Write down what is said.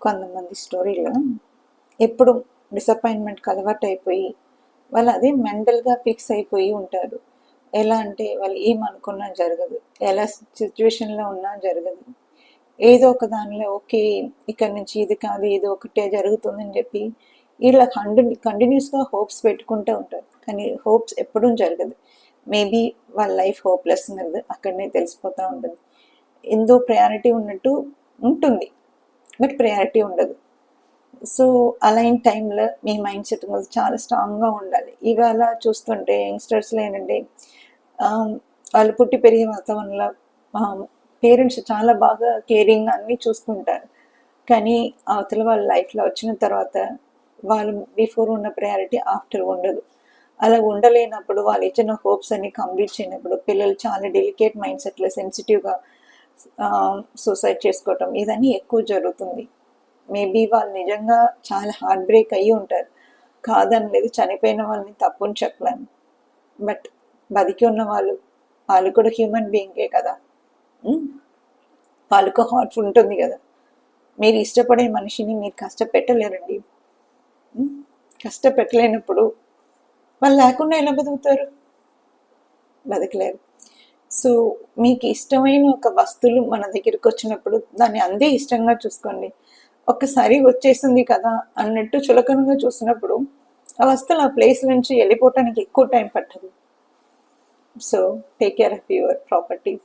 కొంతమంది స్టోరీలో ఎప్పుడు డిసప్పాయింట్మెంట్కి అలవాటు అయిపోయి వాళ్ళు అదే మెంటల్గా ఫిక్స్ అయిపోయి ఉంటారు. ఎలా అంటే వాళ్ళు ఏమనుకున్నా జరగదు, ఎలా సిచ్యువేషన్లో ఉన్నా జరగదు. ఏదో ఒక దానిలో ఓకే ఇక్కడ నుంచి ఇది కాదు ఏదో ఒకటే జరుగుతుందని చెప్పి ఇలా కంటిన్యూస్గా హోప్స్ పెట్టుకుంటూ ఉంటారు. కానీ హోప్స్ ఎప్పుడూ జరగదు. మేబీ వాళ్ళ లైఫ్ హోప్లెస్ ఉన్నది అక్కడనే తెలిసిపోతూ ఉంటుంది. ఎంతో ప్రయారిటీ ఉన్నట్టు ఉంటుంది, బట్ ప్రయారిటీ ఉండదు. సో అలాంటి టైంలో మీ మైండ్ సెట్ చాలా స్ట్రాంగ్గా ఉండాలి. ఇవాళ చూస్తుంటే యంగ్స్టర్స్లో ఏంటంటే వాళ్ళు పుట్టి పెరిగే వాతావరణంలో పేరెంట్స్ చాలా బాగా కేరింగ్ అన్నీ చూసుకుంటారు. కానీ అవతల వాళ్ళ లైఫ్లో వచ్చిన తర్వాత వాళ్ళు బిఫోర్ ఉన్న ప్రయారిటీ ఆఫ్టర్ ఉండదు. అలా ఉండలేనప్పుడు వాళ్ళు ఇచ్చిన హోప్స్ అన్ని కంప్లీట్ చేయనప్పుడు పిల్లలు చాలా డెలికేట్ మైండ్ సెట్లో సెన్సిటివ్గా సూసైడ్ చేసుకోవటం ఇదన్నీ ఎక్కువ జరుగుతుంది. మేబీ వాళ్ళు నిజంగా చాలా హార్ట్ బ్రేక్ అయ్యి ఉంటారు, కాదనలేదు, చనిపోయిన వాళ్ళని తప్పుని చెప్పలేను. బట్ బతికి ఉన్న వాళ్ళు కూడా హ్యూమన్ బీయింగే కదా, వాళ్ళకు హార్ట్ ఉంటుంది కదా. మీరు ఇష్టపడే మనిషిని మీరు కష్టపెట్టలేరండి. కష్టపెట్టలేనప్పుడు వాళ్ళు లేకుండా ఎలా బతుకుతారు? బతకలేరు. సో మీకు ఇష్టమైన ఒక వస్తువులు మన దగ్గరికి వచ్చినప్పుడు దాన్ని అందే ఇష్టంగా చూసుకోండి. ఒక్కసారి వచ్చేసింది కదా అన్నట్టు చులకనగా చూసినప్పుడు ఆ వస్తువులు ఆ ప్లేస్ నుంచి వెళ్ళిపోవటానికి ఎక్కువ టైం పట్టదు. So take care of your properties.